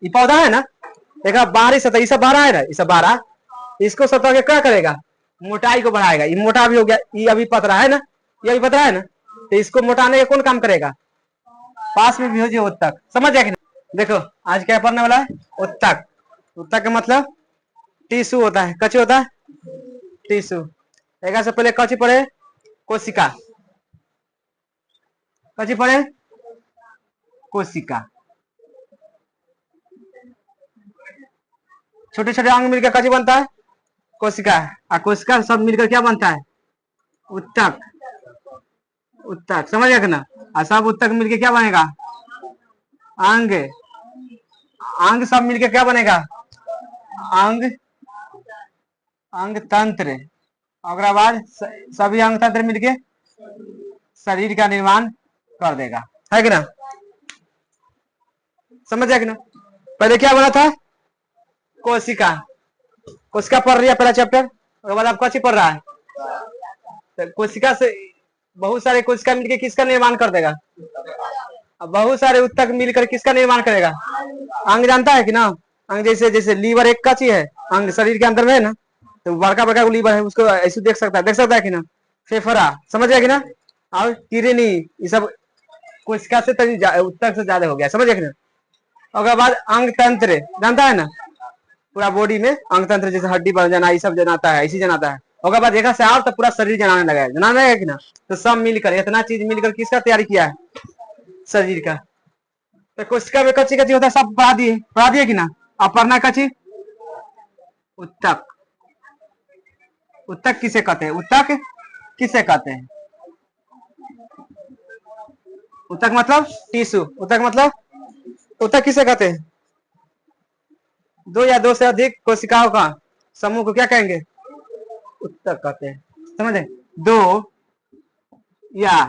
ये पौधा है ना, देखा बाहरी सतह, ये सब बाहर है ना, ये सब बाहर, इसको सतह के क्या करेगा, मोटाई को बढ़ाएगा। ये मोटा भी हो गया, ये अभी पतला है ना, ये अभी पतला है ना, तो इसको मोटाने का कौन काम करेगा, पास में भी हो जो उत्तक। समझ जाए कि नहीं? देखो आज क्या पढ़ने वाला है, उत्तक। उत्तक का मतलब टिश्यू होता है, कच्ची होता है टिश्यू। एक से पहले कच्ची पढ़े कोशिका, कच्ची पढ़े कोशिका। छोटे छोटे अंग मिलकर कच्ची बनता है कोशिका, और कोशिका सब मिलकर क्या बनता है, उत्तक। उत्तक समझ गया ना, और सब उत्तक मिलकर क्या बनेगा, अंग। अंग सब मिलकर क्या बनेगा, अंग, अंग तंत्र। और बाद सभी अंग तंत्र मिलके शरीर का निर्माण कर देगा, है कि ना। समझ गया कि ना। पहले क्या बना था, कोशिका। कोशिका पढ़ रही है पहला चैप्टर, उसके बाद आप कच्ची पढ़ रहा है। तो कोशिका से बहुत सारे कोशिका मिलकर किसका निर्माण कर देगा, अब बहुत सारे उत्तक मिलकर किसका निर्माण करेगा, अंग। जानता है कि ना, अंग जैसे जैसे लीवर एक का चीज है, अंग शरीर के अंदर में है ना, तो बड़का बड़का लीवर है, उसको ऐसे देख सकता है कि ना। फेफड़ा समझ गया कि ना, और किडनी, ये सब कोशिका से उत्तक से ज्यादा हो गया। समझ गया कि ना। उसके बाद अंग तंत्र, जानता है ना, पूरा बॉडी में अंग तंत्र, जैसे हड्डी बन जाना, ये सब जनाता है, ऐसी जनाता है। उसके बाद देखा से आओ तो पूरा शरीर जनाने लगा है, जनाने लगा कि ना। तो सब मिलकर, इतना चीज मिलकर किसका तैयारी किया है, शरीर का। तो कोशिका में कच्ची कच्ची होता है, सब पढ़ा दिए कि ना। अब पढ़ना कच्ची उत्तक। उत्तक किसे कहते हैं, उत्तक किसे कहते हैं, उत्तक मतलब टिश्यू। उत्तक मतलब, उत्तक किसे कहते हैं, दो या दो से अधिक कोशिकाओं का समूह को क्या कहेंगे, उत्तक कहते हैं। समझे, दो या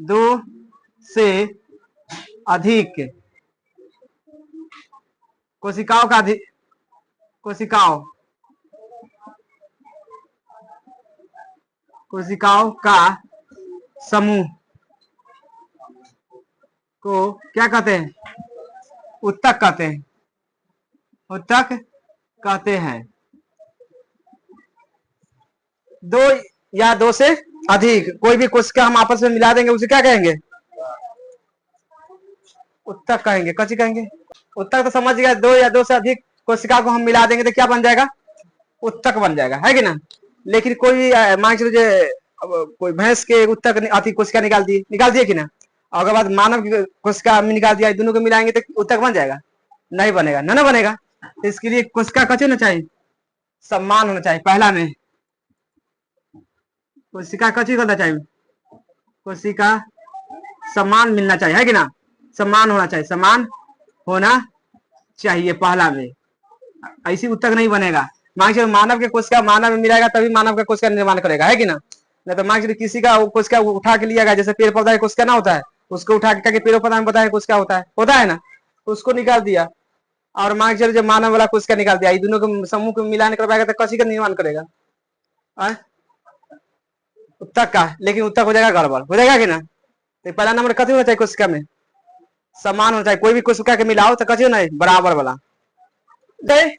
दो से अधिक कोशिकाओं का कोशिकाओं का समूह को क्या कहते हैं, उत्तक कहते हैं। उत्तक कहते हैं। दो या दो से अधिक कोई भी कोशिका हम आपस में मिला देंगे, उसे क्या कहेंगे, उत्तक कहेंगे। कच्ची कहेंगे, उत्तक तो समझ गया, दो या दो से अधिक कोशिका को हम मिला देंगे तो क्या बन जाएगा, उत्तक बन जाएगा, है कि ना। लेकिन कोई मान लीजिए कोई भैंस के उत्तक अति कोशिका निकाल दिए कि ना, और बाद मानव की कोशिका निकाल दिया, दोनों को मिलाएंगे तो उत्तक बन जाएगा, नहीं बनेगा, ना बनेगा। तो इसके लिए कोशिका कच्ची होना चाहिए, सम्मान होना चाहिए। पहला में कोशिका कच्ची होना चाहिए, कोशिका सम्मान मिलना चाहिए, है कि ना, सम्मान होना चाहिए, सम्मान होना चाहिए पहला में, ऐसी उत्तक नहीं बनेगा। मान लीजिए मानव के कोशिका मानव में मिलाएगा तभी मानव का कोशिका निर्माण करेगा, है कि ना। नहीं तो मान लीजिए किसी का कोशिका उठा के लिया गया, जैसे पेड़ पौधा कोशिका ना होता है, उसको उठा के पेड़ पौधा में बताया कोशिका होता है ना, उसको निकाल दिया, और मान लीजिए जो मानव वाला कोशिका निकाल दिया, दोनों को समूह को मिलाने करवाएगा तो कच्ची का निर्माण करेगा, उत्तक का। लेकिन उत्तक हो जाएगा गड़बड़, हो जाएगा कि ना। तो पहला नंबर कथी होना चाहिए, कोशिका में सम्मान होना चाहिए। कोई भी कोशिका के मिलाओ तो कथी होना है, बराबर वाला।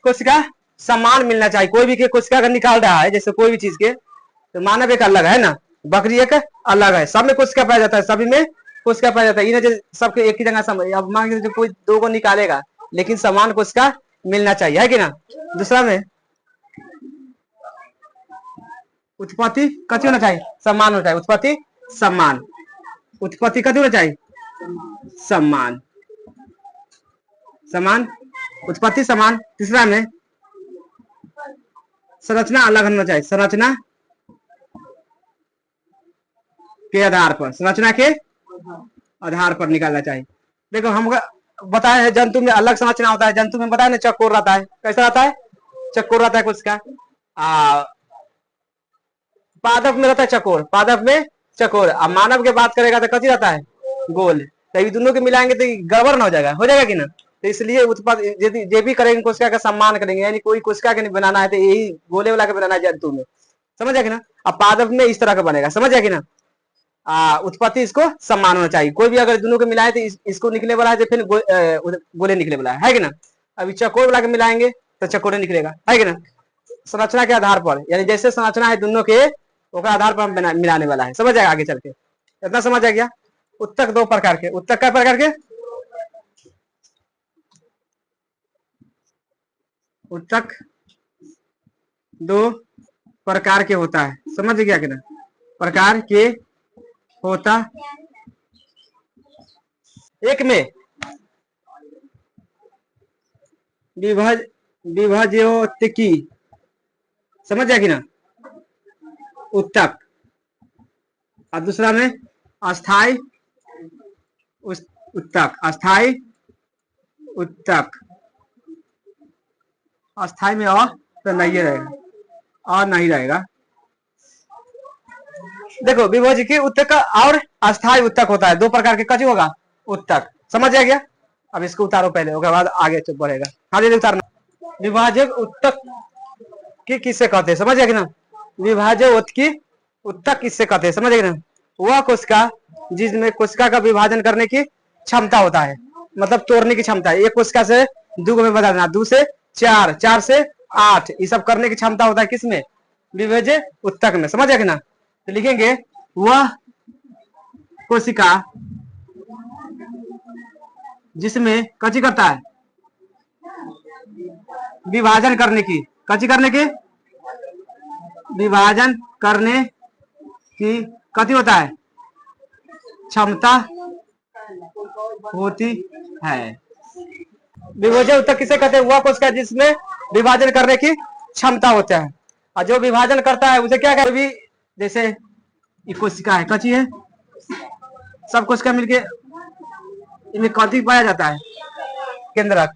कोशिका सम्मान मिलना चाहिए। कोई भी कोशिका का निकाल रहा है, जैसे कोई भी चीज के, तो मानव एक अलग है ना, बकरी एक अलग है, सब में कोशिका पाया जाता है, सभी में कोशिका पाया जाता है। इन्हें सबके एक ही जगह, अब मान लीजिए कोई दो को निकालेगा, लेकिन समान कोशिका मिलना चाहिए, है कि ना। दूसरा में उत्पत्ति कथी होना चाहिए, सम्मान होना चाहिए। उत्पत्ति सम्मान, उत्पत्ति कथी होना चाहिए, सम्मान, समान, उत्पत्ति समान। तीसरा में संरचना अलग होना चाहिए, संरचना के आधार पर, संरचना के आधार पर निकालना चाहिए। देखो हम बताए हैं जंतु में अलग संरचना होता है, जंतु में बताया ना चकोर रहता है, कैसा रहता है, चकोर रहता है कुछ का। पादप में रहता है चकोर, पादप में चकोर। अब मानव की बात करेगा तो कथी रहता है, गोल। तो दोनों के मिलाएंगे तो गड़बड़ ना हो जाएगा कि ना। तो इसलिए उत्पाद जो भी करेंगे कोशिका का सम्मान करेंगे, यानी कोई कोशिका के नहीं बनाना है तो यही गोले वाला के बनाना है जंतु में, समझ कि ना। अब पादप में इस तरह का बनेगा, समझ कि ना। उत्पत्ति इसको समान होना चाहिए। कोई भी अगर दोनों को मिलाए तो इसको निकले वाला है तो फिर गोले निकले वाला है कि ना। अभी चकोर वाला के मिलाएंगे तो चकोरे निकलेगा, है कि ना। संरचना के आधार पर, यानी जैसे संरचना है दोनों के आधार पर हम मिलाने वाला है। समझ आएगा आगे चल के, इतना समझ आ गया। उत्तक दो प्रकार के, उत्तक क्या प्रकार के, उत्तक दो प्रकार के होता है। समझ गया कि ना, प्रकार के होता। एक में विभाज्योत्की, समझ गया कि ना, उत्तक, और दूसरा में अस्थाई उत्तक, अस्थाई उत्तक। अस्थाई में और तो नहीं रहेगा, और नहीं रहेगा। देखो विभाज्य उत्तक और अस्थाई उत्तक होता है, दो प्रकार के कच होगा उत्तक। समझ आ गया। अब इसको उतारो पहले, उसके बाद आगे चुप बढ़ेगा। हाँ जी उतारना। विभाजक उत्तक की किससे कहते हैं, समझ गया कि ना। विभाजक उत्तकी उत्तक किससे कहते हैं, समझ गए ना। वह कोशिका जिसमें कोशिका का विभाजन करने की क्षमता होता है, मतलब तोड़ने की क्षमता है। एक कोशिका से दो में बदल देना, 2 से 4, 4 से 8, ये सब करने की क्षमता होता है किसमें, विभाज्य उत्तक में। समझ गया कि ना। तो लिखेंगे वह कोशिका जिसमें कची करता है, विभाजन करने की, कची करने की, विभाजन करने की कथी होता है, क्षमता होती है। विभाजन उत्तक किसे कहते हैं, वह कोशिका जिसमें विभाजन करने की क्षमता होता है। और जो विभाजन करता है उसे क्या कहते हैं, जैसे ये कोशिका है, कची है, सब कोशिका मिलके इनमें कथी पाया जाता है, केंद्रक।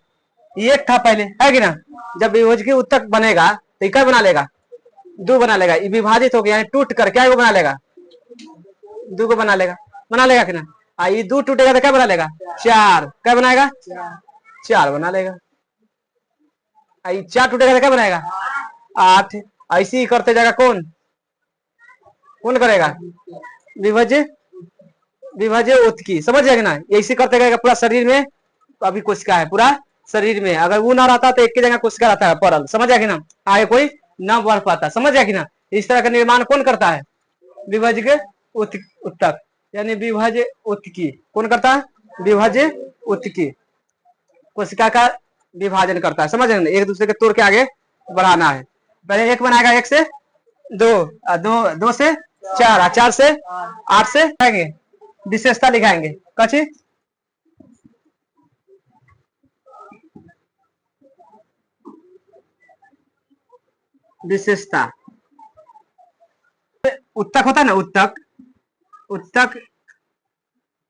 ये एक था पहले, है कि ना। जब विभाजकीय उत्तक बनेगा तो क्या बना लेगा, दो बना लेगा। ये विभाजित हो गया, टूट कर क्या बना लेगा, दो को बना लेगा कि ना। ये दो टूटेगा तो क्या बना लेगा, चार। क्या बनाएगा, चार बना लेगा। ये चार टूटेगा तो क्या बनाएगा, 8। ऐसे ही करते जाएगा, कौन कौन करेगा, विभाज्य उत्तकी। समझ जाएगा ना। ऐसे करते जाएगा पूरा शरीर में। तो अभी कोशिका है पूरा शरीर में, अगर वो ना रहता तो एक की जगह कोशिका रहता है परल। समझ जाएगी ना, आगे कोई ना बढ़ पाता। समझ जाएगी ना। इस तरह का निर्माण कौन करता है, विभाज्य उत्तक, यानी विभाज्य उत्तकी कौन करता है, विभाज्य उत्तकी कोशिका का विभाजन करता है। समझ रहे ना। एक दूसरे के तोड़ के आगे बढ़ाना है। पहले एक बनाएगा, एक से दो, दो से 4, 4 से 8 से आएंगे। विशेषता लिखाएंगे, कची विशेषता। उत्तक होता है ना, उत्तक, उत्तक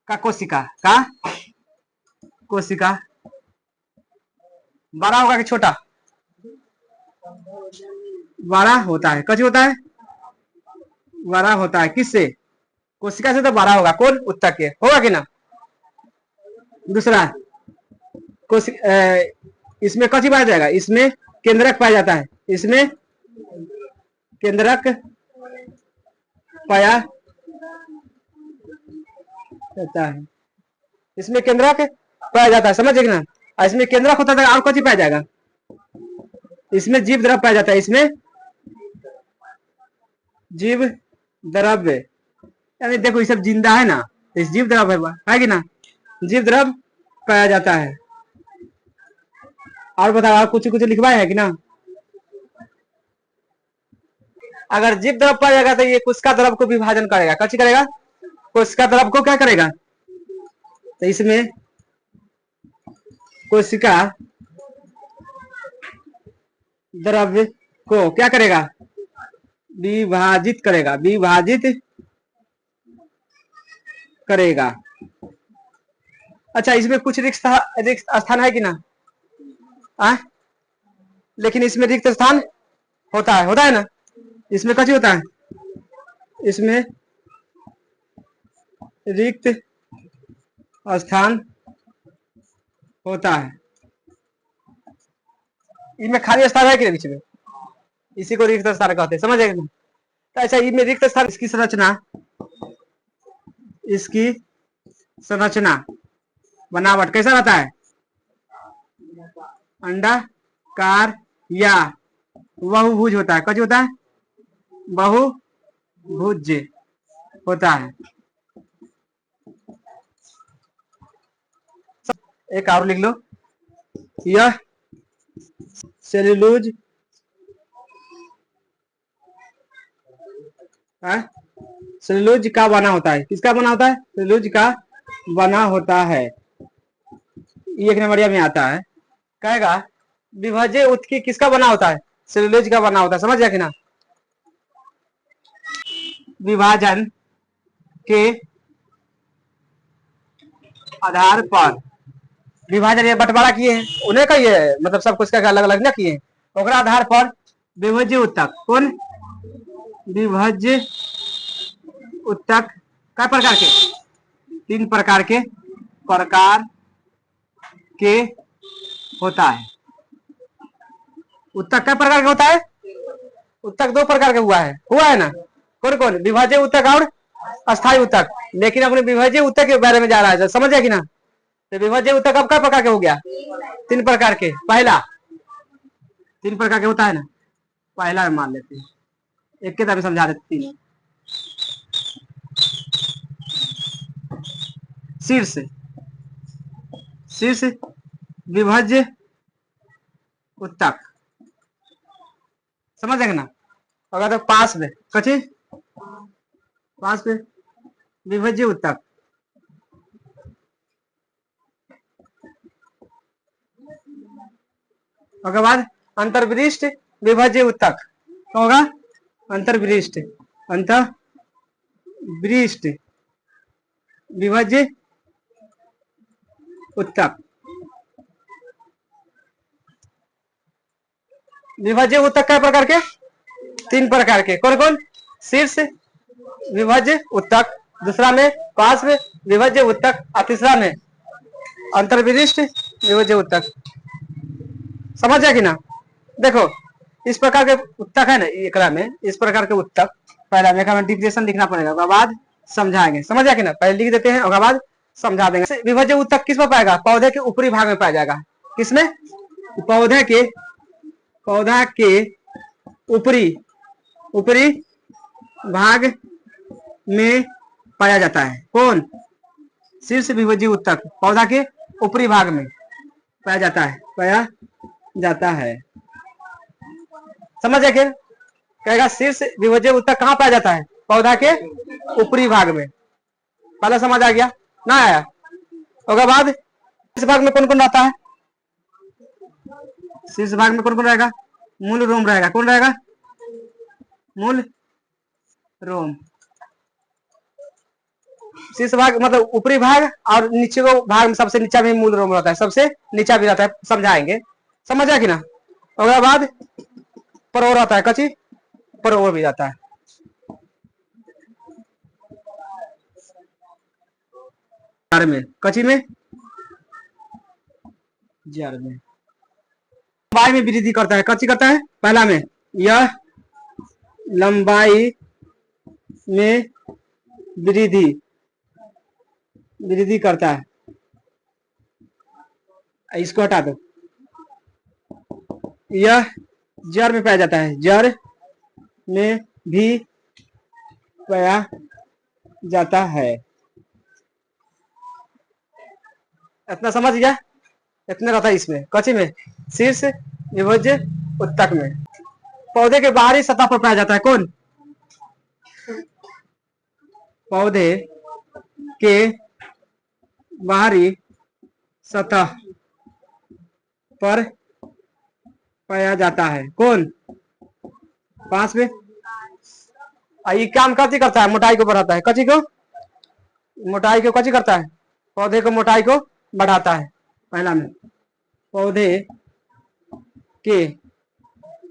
का कोशिका बड़ा होगा कि छोटा, बड़ा होता है। कची होता है, बड़ा होता है। किससे, कोशिका से तो बड़ा होगा, कौन, उत्तक के, होगा कि ना। दूसरा इसमें कची पाया जाएगा, इसमें केंद्रक पाया जाता है, इसमें केंद्रक पाया जाता है, इसमें केंद्रक पाया जाता है। समझ ना। इसमें केंद्रक होता है और कची पाया जाएगा, इसमें जीव द्रव्य पाया जाता है, इसमें जीव द्रव्य, यानी देखो ये सब जिंदा है ना, इस जीव द्रव्य है कि ना, जीव द्रव्य पाया जाता है। और बताओ, आप कुछ कुछ लिखवाए है कि ना। अगर जीव द्रव्य पाया जाएगा तो ये कोशिका द्रव्य को विभाजन करेगा, कैसे करेगा, कोशिका द्रव्य को क्या करेगा, तो इसमें कोशिका द्रव्य को क्या करेगा, विभाजित करेगा, विभाजित करेगा। अच्छा, इसमें कुछ रिक्त स्थान है कि ना, लेकिन इसमें रिक्त स्थान होता है ना। इसमें कैसे होता है, इसमें रिक्त स्थान होता है। इसमें खाली स्थान है कि बीच में, इसी को रिक्त स्थान कहते हैं। समझ आएगा ना। तो अच्छा, इसमें रिक्त स्थान, इसकी संरचना इसकी संरचना बनावट कैसा रहता है? अंडाकार या बहुभुज होता है। कैसे होता है? बहुभुज होता है। एक और लिख लो, यह सेल्यूलोज सेल्यूलोज का बना होता है। किसका बना होता है? सेल्यूलोज का बना होता है। एक नंबरिया में आता है, कहेगा विभाज्य उत्तकी किसका बना होता है? सेल्यूलोज का बना होता है। समझ गया कि ना? विभाजन के आधार पर, विभाजन ये बंटवारा किए हैं, उन्हें कहिए मतलब सब कुछ का अलग अलग ना किए, ओकरा आधार पर विभाज्य उत्तक। कौन? विभाज्य उत्तक कै प्रकार के? 3 प्रकार के होता है। उत्तक कै प्रकार का होता है? उत्तक 2 प्रकार का हुआ है ना? कौन कौन? विभाज्य उत्तक और अस्थायी उत्तक। लेकिन अपने विभाज्य उत्तक के बारे में जा रहा है, समझ गया कि ना? तो विभाज्य उत्तक अब कै प्रकार के हो गया? 3 प्रकार के। पहला 3 प्रकार के होता है ना, पहला मान लेते हैं, एक के तरह समझा देते। 3 शीर्ष शीर्ष विभाज्य उत्तक, समझ गए ना? अगर तो पास में कची पास में विभाज्य उत्तक, उसके बाद अंतर्विशिष्ट विभाज्य उत्तक। क्या होगा? अंतर्विशिष्ट विभाज्य उत्तक। विभाज्य उत्तक कै प्रकार के? 3 प्रकार के। कौन कौन? शीर्ष विभाज्य उत्तक, दूसरा में पार्श्व विभाज्य उत्तक और तीसरा में अंतर्विशिष्ट विभाज्य उत्तक। समझ गया कि ना? देखो इस प्रकार के उत्तक है ना, एकरा में इस प्रकार के उत्तक पहला में डिफिनेशन लिखना पड़ेगा, उसके बाद समझाएंगे। समझ गया कि ना? पहले लिख देते हैं, उसके बाद समझा देंगे। विभाज्य उत्तक किस पर पाएगा? पौधे के ऊपरी भाग में पाया जाएगा। किसमें? पौधे के ऊपरी भाग में पाया जाता है। कौन? शीर्ष विभाज्य उत्तक पौधा के ऊपरी भाग में पाया जाता है। समझ गए? कहेगा शीर्ष विभाज्य उत्तक कहाँ पाया जाता है? पौधा के ऊपरी भाग में। पहले समझ आ गया ना? आया? उसके बाद इस भाग में कौन कौन रहता है? शीर्ष भाग में कौन कौन रहेगा? मूल रोम रहेगा। कौन रहेगा? मूल रोम। शीर्ष भाग मतलब ऊपरी भाग, और नीचे को भाग में सबसे नीचा में मूल रोम रहता है, सबसे नीचा भी रहता है। समझाएंगे। समझ गया कि ना? उसके बाद परोर आता है। कची परोर भी जाता है। जड़ में, कची में जड़ में लंबाई में वृद्धि करता है। कची करता है? पहला में यह लंबाई में वृद्धि करता है। इसको हटा दो। यह जड़ में पाया जाता है। जड़ में भी पाया जाता है। इतना समझ गया? इतना रहता है इसमें। कची में? शीर्ष विभाज्य उत्तक में। पौधे के बाहरी सतह पर पाया जाता है। कौन? पौधे के बाहरी सतह पर पाया जाता है। कौन? पास में। ये काम कथी करता है? मोटाई को बढ़ाता है। कची को? मोटाई को कची करता है? पौधे को मोटाई को बढ़ाता है। पहला में पौधे के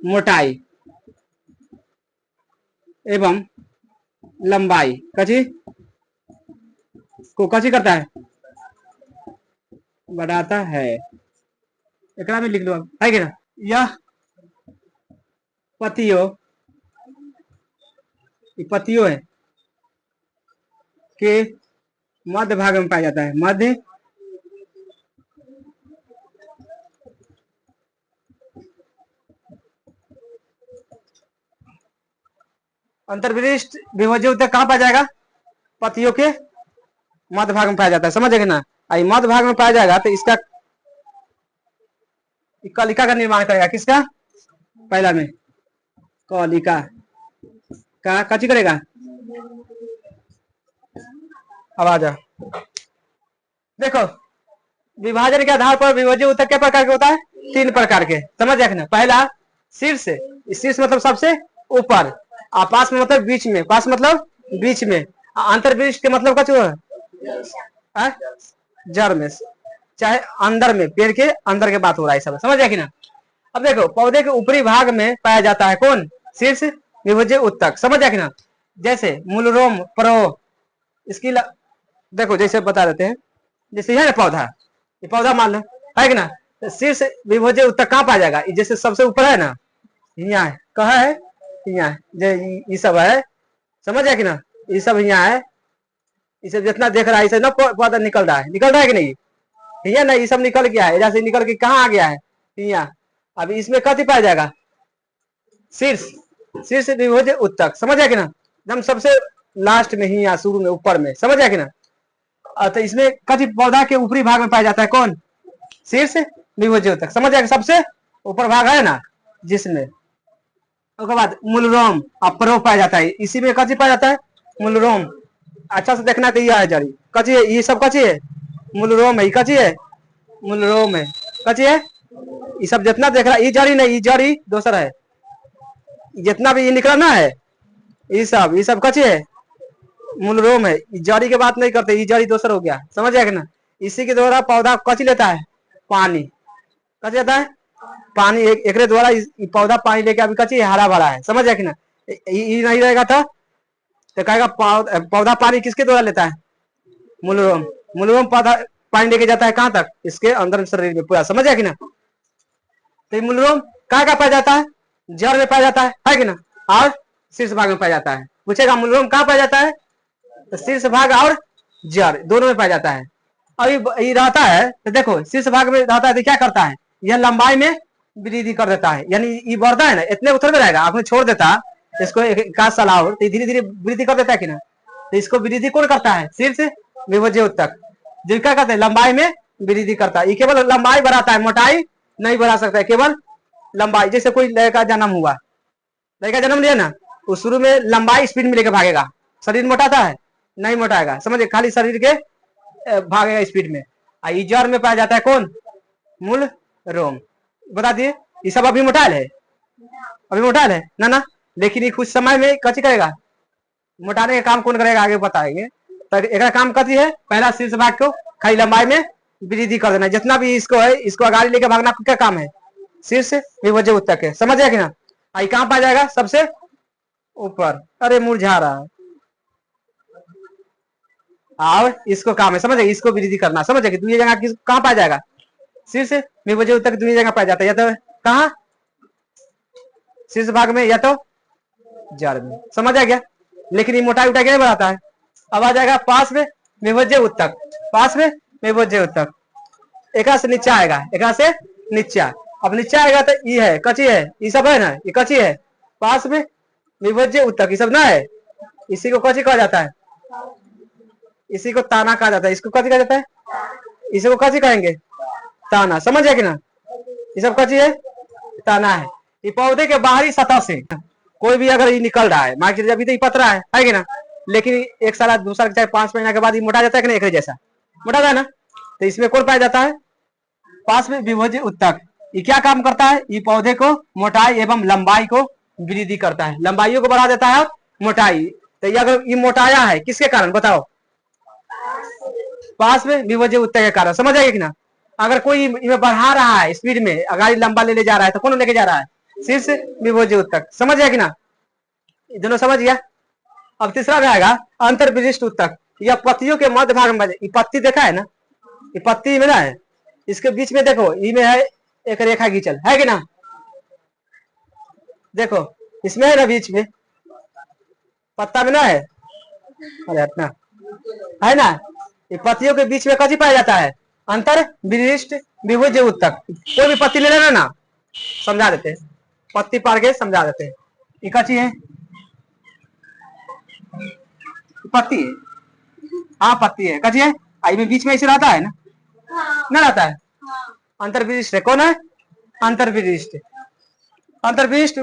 मोटाई एवं लंबाई कची को कची करता है? बढ़ाता है। एकरा में लिख लो अब, है क्या? यह पत्तियों है के मध्य भाग में पाया जाता है। मध्य अंतर्विशिष्ट विभज्य उत्तक कहाँ पाया जाएगा? पतियों के मध्य भाग में पाया जाता है। समझ गए ना? मध्य भाग में पाया जाएगा तो इसका कलिका का निर्माण करेगा। किसका? पहला में कलिका का कची करेगा। अब आ जा देखो, विभाजन के आधार पर विभज्य उत्तक क्या प्रकार के होता है? 3 प्रकार के। समझ गए ना? पहला शीर्ष, शीर्ष मतलब सबसे ऊपर, पास में मतलब बीच में, पास मतलब बीच में, अंतर्विशिष्ट के मतलब कचू है जड़ में, चाहे अंदर में, पेड़ के अंदर के बात हो रहा है सब। समझ गया कि ना? अब देखो, पौधे के ऊपरी भाग में पाया जाता है कौन? शीर्ष विभज्य उत्तक। समझ गया कि ना? जैसे मूलरोम, परो, इसकी देखो जैसे बता देते हैं, जैसे है ना पौधा, ये पौधा मान लो है कि ना, तो शीर्ष विभज्य उत्तक कहाँ पाया जाएगा? जैसे सबसे ऊपर है ना, यहाँ है, कहाँ है? यहाँ है, ये सब है। समझ गया कि ना? ये सब यहाँ है, इसे जितना देख रहा है इसे ना पौधा निकल रहा है कि नहीं? ठीक है ना? ये सब निकल गया है, जैसे निकल के कहाँ आ गया है? यहाँ। अभी इसमें कथी पाया जाएगा? शीर्ष, शीर्ष विभज्य उत्तक। समझ गया कि ना? एकदम सबसे लास्ट में ही, यहाँ शुरू में, ऊपर में। समझ गया कि ना? तो इसमें कथी पौधा के ऊपरी भाग में पाया जाता है कौन? शीर्ष विभज्य उत्तक। समझ गया? सबसे ऊपर भाग है ना जिसमें, उसके बाद मूलरोम अपरो पाया जाता है। इसी में कथी पाया जाता है? मूलरोम। अच्छा से देखना तो यह है जड़ी कची है, ये सब कची है? मूलरोम है। कची है? मूलरोम है। कची है? ये सब जितना देख रहा है, ये जड़ी नहीं, ये जड़ी दूसरा है। जितना भी ये निकला ना है, ये सब कची है? मूलरोम है। जड़ी की बात नहीं करते, ये जड़ी दूसरा हो गया। समझ गया कि ना? इसी के द्वारा पौधा कची लेता है? पानी। कची लेता है? पानी। एक द्वारा पौधा पानी लेके अभी कची हरा भरा है। समझ गया कि ना? ये नहीं रहेगा तो कहेगा पौधा पानी किसके द्वारा लेता है? मूलरोम। मूलरोम पौधा पानी लेके जाता है कहाँ तक? इसके अंदर शरीर में पूरा। समझ गया कि ना? तो मूलरोम कहाँ पाया जाता है? जड़ में पाया जाता है कि ना? और शीर्ष भाग में पाया जाता है। पूछेगा मूलरोम कहाँ पाया जाता है? तो शीर्ष भाग और जड़ दोनों में पाया जाता है। और ये रहता है तो देखो, शीर्ष भाग में रहता है तो क्या करता है? यह लंबाई में वृद्धि कर देता है। यानी ये बढ़ता है ना, इतने उतर में रहेगा, आपने छोड़ देता इसको एक आध साल और, तो धीरे धीरे वृद्धि कर देता है कि ना? तो इसको वृद्धि कौन करता है? शीर्ष विभज्य उत्तक। जो क्या करते हैं? लंबाई में वृद्धि करता है। ये केवल लंबाई बढ़ाता है, मोटाई नहीं बढ़ा सकता है, केवल लंबाई। जैसे कोई लड़का जन्म हुआ, लड़का जन्म लिया ना, वो शुरू में लंबाई स्पीड में लेकर भागेगा। शरीर मोटाता है? नहीं मोटाएगा। समझे? खाली शरीर के भागेगा स्पीड में। जड़ में पाया जाता है कौन? मूल रोम। बता दिए, ये सब अभी मोटाइल है, अभी मोटाइल है ना? लेकिन ये कुछ समय में कची करेगा? मोटाने का काम कौन करेगा? आगे बताएंगे। तो एक काम कथी है? पहला शीर्ष भाग को खाली लंबाई में वृद्धि कर देना। जितना भी इसको है, इसको आगे लेके भागना क्या काम है? शीर्ष विभज्य उत्तक है। समझ गया कि ना? आई कहाँ पाया जाएगा? सबसे ऊपर। अरे मुरझा रहा है, और इसको काम है, समझे? इसको वृद्धि करना। समझे? दूसरी जगह कहाँ पाया जाएगा? शीर्ष विभज्य उत्तक दूसरी जगह पाया जाता है, या तो कहाँ? शीर्ष भाग में, या तो जड़ में। समझ आ गया? लेकिन ये मोटाई उठाई नहीं बढ़ाता है। अब आ जाएगा पास में विभज्य उत्तक। पास में विभज्य उत्तक एक से नीचे आएगा, एक से नीचा। अब नीचे आएगा तो ये है कची है, ये सब है ना, ये कची है। पास में विभज्य उत्तक ये सब ना है, इसी को कची कहा जाता है? इसी को ताना कहा जाता है। इसको कची कहा जाता है? इसी को कची कहेंगे? ताना। समझ गया कि ना? ये सब कची है? ताना है। ये पौधे के बाहरी सतह से कोई भी अगर ये निकल रहा है, मान के अभी तो ये पतरा है कि ना, लेकिन एक साल, दूसरा, चाहे 5 महीना के बाद ये मोटा जाता है कि नहीं? एक जैसा मोटा है ना? तो इसमें कौन पाया जाता है? पास में विभज्य उत्तक। ये क्या काम करता है? ये पौधे को मोटाई एवं लंबाई को वृद्धि करता है, लंबाइयों को बढ़ा देता है और मोटाई। तो ये अगर ये मोटाया है किसके कारण? बताओ। पास में विभज्य उत्तक के कारण। समझ आएगा कि ना? अगर कोई बढ़ा रहा है स्पीड में, अगर लंबा ले जा रहा है, तो कौन लेके जा रहा है? शीर्ष विभज्य उत्तक। समझ गया कि ना? दोनों समझ गया? अब तीसरा रहेगा अंतर्विशिष्ट उत्तक। यह पत्तियों के मध्य भाग में, ये पत्ती देखा है ना, ये पत्ती में ना है, इसके बीच में देखो, में है एक रेखा खींचल, है कि ना? देखो इसमें है ना, बीच में पत्ता में ना है, अरे अपना है ना, ये पत्तियों के बीच में कथी पाया जाता है? अंतर विशिष्ट विभुज उत्तक। कोई भी पत्ती ले लेना ना, समझा देते हैं, पत्ती पार के समझा देते हैं। ये कथी है? पत्ती है, हाँ पत्ती है, कथी है? आई में बीच में ऐसे रहता है ना, ना रहता है, अंतर विशिष्ट है। कौन है? अंतर विशिष्ट। अंतर विशिष्ट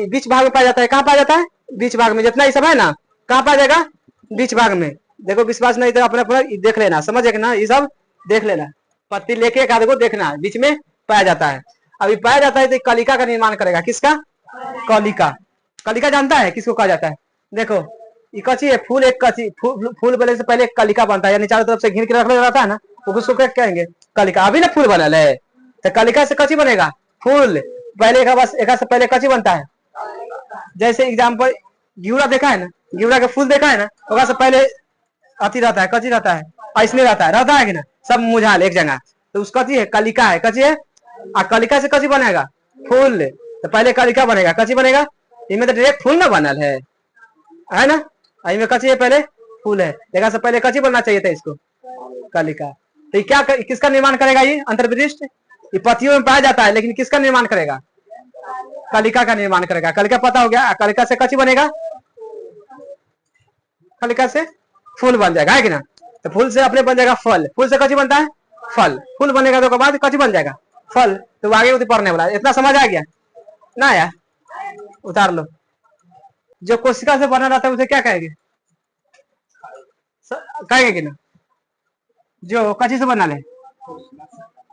बीच भाग में पाया जाता है। कहाँ पाया जाता है? बीच भाग में। जितना ये सब है ना, कहाँ पाया जाएगा? बीच भाग में। देखो विश्वास नहीं तो अपने अपना देख लेना, समझ ना, ये सब देख लेना। पत्ती लेके एक आधे को देखना, बीच में पाया जाता है। अभी पाया जाता है तो कलिका का निर्माण करेगा। किसका? कलिका। कलिका जानता है किसको कहा जाता है? देखो ये कची है, फूल एक कची, फूल बनने से पहले एक कलिका बनता है, यानी चारों तरफ से घेर के रखा जाता है ना, उसको क्या कहेंगे? कलिका। अभी ना फूल बनल है तो कलिका से कची बनेगा? फूल। पहले बस एक से पहले कची बनता है। जैसे एग्जाम्पल घिउरा देखा है ना, घिउरा का फूल देखा है ना, ओकरा से पहले अति रहता है, कची रहता है, इसमें रहता है कि ना, सब मुझाल एक जगह, तो उसका कची है? कलिका है। कची है? आ कलिका से कची बनेगा? फूल। तो पहले कलिका बनेगा, कची बनेगा? इनमें तो डायरेक्ट फूल ना बनल है ना, इनमें कची है, पहले फूल है, देखा से पहले कची बनना चाहिए था इसको, कलिका। तो क्या किसका निर्माण करेगा? ये अंतर्विशिष्ट। ये पतियों में पाया जाता है, लेकिन किसका निर्माण करेगा? कलिका का निर्माण करेगा। कलिका पता हो गया, कलिका से कची बनेगा? कलिका से फूल बन जाएगा, है कि ना। तो फूल से अपने बन जाएगा फल, फूल से कची बनता है? फल। फूल बनेगा तो बाद कची बन जाएगा? फल। तो आगे उधर पढ़ने वाला, इतना समझ आ गया ना यार? उतार लो। जो कोशिका से बना रहता है उसे क्या कहेंगे? कहेंगे कि ना, जो कची से बना ले,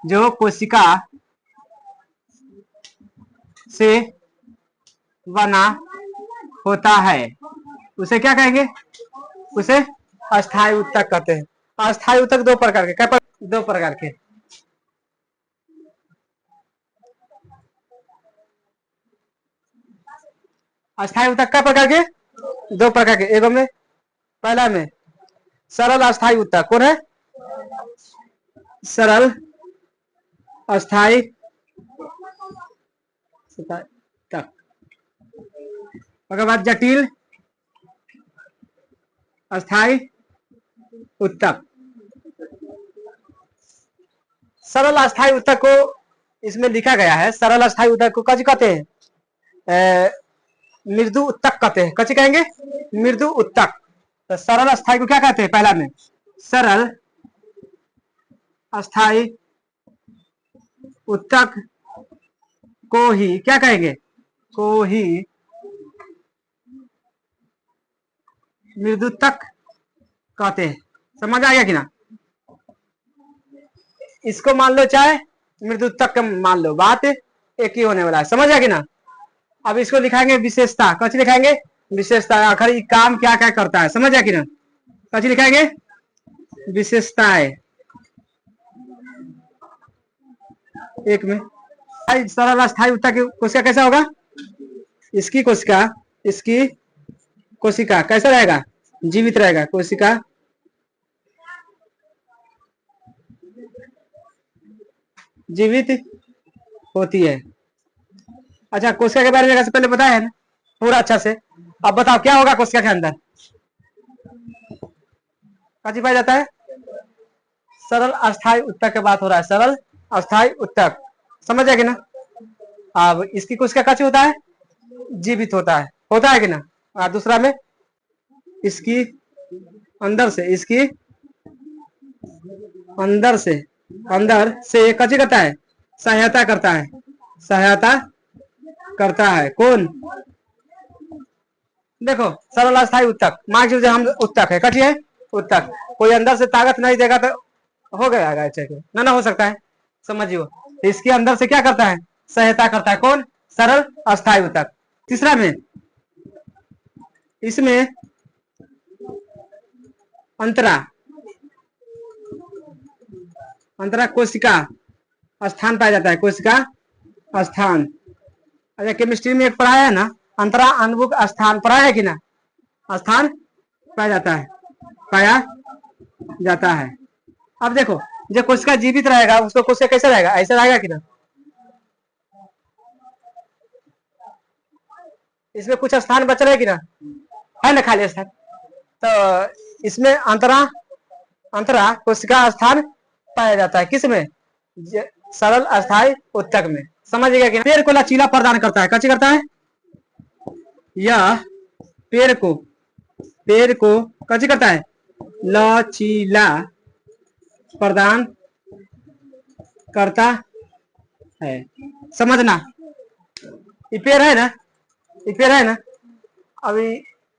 जो कोशिका से बना होता है उसे क्या कहेंगे? उसे अस्थायी उत्तक कहते हैं। अस्थायी उत्तक दो प्रकार के, क्या दो प्रकार के? अस्थायी उत्तक क्या प्रकार के? दो प्रकार के। एगो में, पहला में सरल अस्थायी उत्तक। कौन है? सरल अस्थायी तक। बाद जटिल अस्थायी उत्तक। सरल अस्थायी उत्तक को इसमें लिखा गया है, सरल अस्थायी उत्तक को कच कहते हैं? मृदु उत्तक कहते हैं। कच कहेंगे? मृदु उत्तक। तो सरल अस्थायी को क्या कहते हैं? पहला में सरल अस्थायी उत्तक को ही क्या कहेंगे? को ही मृदुत्तक कहते हैं। समझ आ गया कि ना? इसको मान लो चाहे मृदुत्तक मान लो, बात एक ही होने वाला है। समझ आ गया ना? अब इसको लिखाएंगे विशेषता। कच लिखाएंगे? विशेषता। आखिर ये काम क्या क्या करता है, समझ आ कि ना? कच लिखाएंगे? विशेषताएं। एक में सरल अस्थायी उत्तक कोशिका कैसा होगा? इसकी कोशिका कैसा रहेगा? जीवित रहेगा। कोशिका जीवित होती है। अच्छा, कोशिका के बारे में कैसे पहले बताया है ना पूरा अच्छा से। अब बताओ क्या होगा कोशिका के अंदर? क्या पाया जाता है? सरल अस्थायी उत्तक की बात हो रहा है, सरल अस्थायी उत्तक। समझ आएगी ना? अब इसकी कोशिका कैसे होता है? जीवित होता है कि ना? और दूसरा में इसकी अंदर से कैसे करता है? सहायता करता है। कौन? देखो सरल अस्थायी उत्तक, मान लीजिए हम उत्तक है, कटी है उत्तक, कोई अंदर से ताकत नहीं देगा तो हो गया ना हो सकता है, समझिए। तो इसके अंदर से क्या करता है? सहायता करता है। कौन? सरल अस्थायी उत्तक। तीसरा में इसमें अंतरा कोशिका स्थान पाया जाता है। कोशिका स्थान। अच्छा, केमिस्ट्री में एक पढ़ाया है ना, अंतरा अणुक स्थान पढ़ाया है कि ना? स्थान पाया जाता है। अब देखो, जो कोशिका जीवित रहेगा उसको कोशिका कैसे रहेगा? ऐसा रहेगा कि ना? इसमें कुछ स्थान बच रहे कि ना? है ना खाली स्थान? तो इसमें अंतरा अंतरा कोशिका स्थान पाया जाता है किसमें? सरल अस्थायी उत्तक में। समझिएगा कि पेड़ को लचीला प्रदान करता है, कैसे करता है? यह पेड़ को कैसे करता है? लचीला प्रदान करता है। समझना, ये पेड़ है ना, ये पेड़ है ना, अभी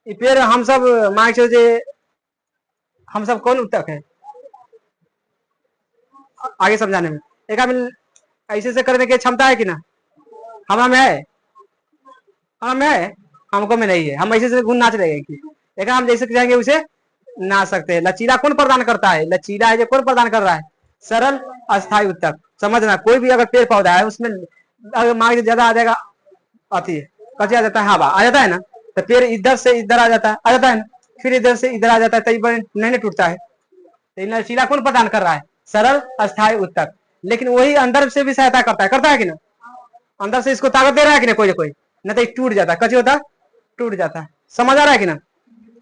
ये पेड़ हम सब मान के चलिए, हम सब कौन उत्तक है? आगे समझाने में एक ऐसे से करने की क्षमता है कि ना? हमारा में है, हमारा में है, हमको में नहीं है। हम ऐसे से गुण नाच रहे हैं कि एक हम जैसे जाएंगे उसे ना सकते हैं। लचीला कौन प्रदान करता है? लचीला है जो कौन प्रदान कर रहा है? सरल अस्थायी उत्तक। समझना, कोई भी अगर पेड़ पौधा है उसमें अगर मान लीजिए ज्यादा आ जाएगा, आती है कैसे आ जाता है? हवा आ जाता है ना, तो पेड़ इधर से इधर आ जाता है ना, फिर इधर से इधर आ जाता है, तो नहीं टूटता है। तो लचीला कौन प्रदान कर रहा है? सरल अस्थायी उत्तक। लेकिन वही अंदर से भी सहायता करता है कि ना? अंदर से इसको ताकत दे रहा है कि ना कोई न, तो टूट जाता है। कैसे होता है? टूट जाता है। समझ आ रहा है कि ना?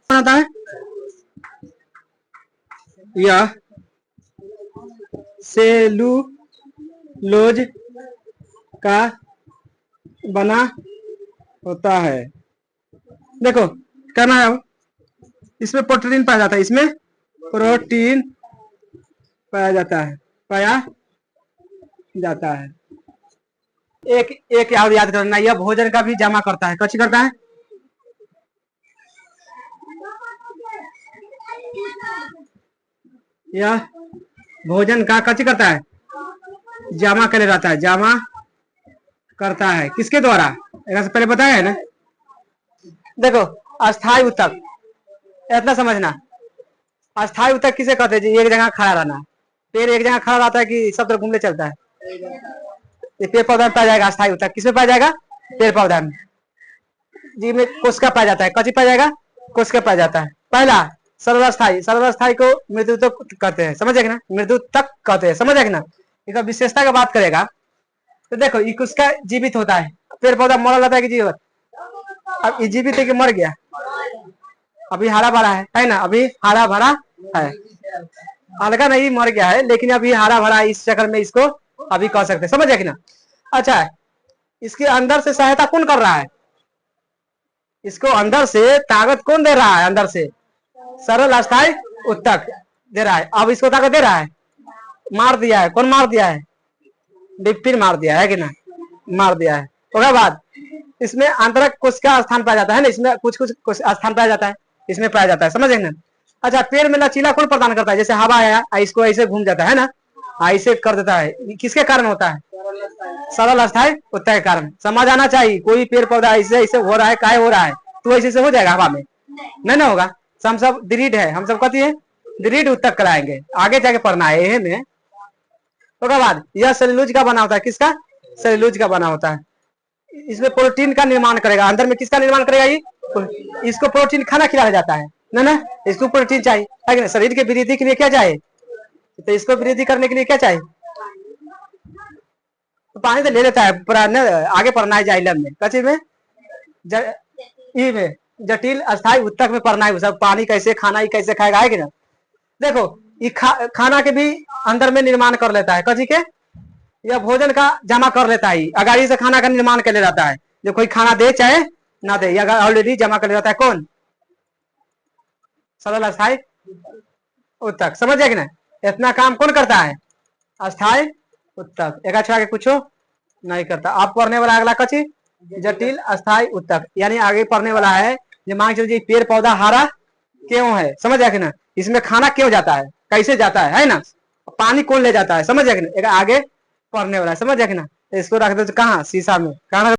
आता है यह सेलुलोज का बना होता है। देखो करना है, इसमें प्रोटीन पाया जाता है, इसमें प्रोटीन पाया जाता है। एक याद करना, यह भोजन का भी जमा करता है। कैसे करता है? यह भोजन का कैसे करता है? जमा कर रहता है, जमा करता है किसके द्वारा? एक से पहले बताया है ना। देखो अस्थायी उत्तक, इतना समझना, अस्थायी उत्तक किसे कहते हैं? एक जगह खड़ा रहना। पेड़ एक जगह खड़ा रहता है कि सब तरफ घूमने चलता है? ये पेड़ पौधा में पाया जाएगा अस्थायी उत्तक। किसमें पाया जाएगा? पेड़ पौधा में। जी में कोशिका पाया जाता है। कैसे पाया जाएगा? कोशिका पाया जाता है। पहला सर्वस्थायी को मृत्यु तक कहते हैं। समझे ना? मृत्यु तक कहते हैं। समझे ना? इसका विशेषता की बात करेगा तो देखो ये कोशिका जीवित होता है। पेड़ पौधा मरा रहता है कि जीवित? अब ये जीवित है कि मर गया? अभी हरा भरा है ना, अभी हरा भरा है, अलगा नहीं मर गया है, लेकिन अभी हरा भरा इस चक्कर में इसको अभी कह सकते हैं। समझे कि ना? अच्छा, इसके अंदर से सहायता कौन कर रहा है? इसको अंदर से ताकत कौन दे रहा है? अंदर से सरल अस्थायी उत्तक दे रहा है। अब इसको ताकत दे रहा है, मार दिया है। कौन मार दिया है? डिप्टिन मार दिया है कि ना? मार दिया है। उसके बाद इसमें आंतरिक कोशिका स्थान पाया जाता है ना, इसमें कुछ स्थान पाया जाता है, इसमें पाया जाता है। समझे ना? अच्छा, पेड़ में लचीला कौन प्रदान करता है? जैसे हवा आया, इसको ऐसे घूम जाता है ना, ऐसे कर देता है, किसके कारण होता है? सरल अस्थायी उत्तक के कारण। समझ आना चाहिए, कोई पेड़ पौधा ऐसे ऐसे हो रहा है, काय हो रहा है, तो ऐसे से हो जाएगा हवा में? नहीं ना होगा। हम सब दृढ़ है, हम सब कहती है दृढ़ उत्तक कराएंगे, आगे जाके पढ़ना है में। उसके बाद यह सेल्यूलोज का बना होता है। किसका? सेल्यूलोज का बना होता है। इसमें प्रोटीन का निर्माण करेगा। अंदर में किसका निर्माण करेगा? ये इसको प्रोटीन खाना खिलाया जाता है ना, इसको प्रोटीन चाहिए। शरीर के वृद्धि के लिए क्या चाहिए? तो इसको वृद्धि करने के लिए क्या चाहिए? तो पानी तो ले लेता है। आगे पढ़ना है जाइलम में, कच्चे में में जटिल अस्थायी उत्तक में पढ़ना है सब। पानी कैसे खाना, कैसे खाएगा, है कि ना? देखो ये खाना के भी अंदर में निर्माण कर लेता है। कची के? यह भोजन का जमा कर लेता है, अगाड़ी से खाना का निर्माण कर ले जाता है। जो कोई खाना दे चाहे ना दे, यह ऑलरेडी जमा कर ले जाता है। कौन? सरल अस्थायी उत्तक। समझ जाए कि ना? इतना काम कौन करता है? अस्थायी उत्तक। एक अच्छा के कुछ नहीं करता। आप पढ़ने वाला अगला कची जटिल अस्थायी उत्तक, यानी आगे पढ़ने वाला है जो मान चलिए पेड़ पौधा हरा क्यों है? समझ जाए कि ना? इसमें खाना क्यों जाता है, कैसे जाता है ना? पानी कौन ले जाता है? समझ जाए कि ना? एक आगे पढ़ने वाला है। समझ जाए कि ना? इसको रख दो कहाँ? शीशा में। कहाँ?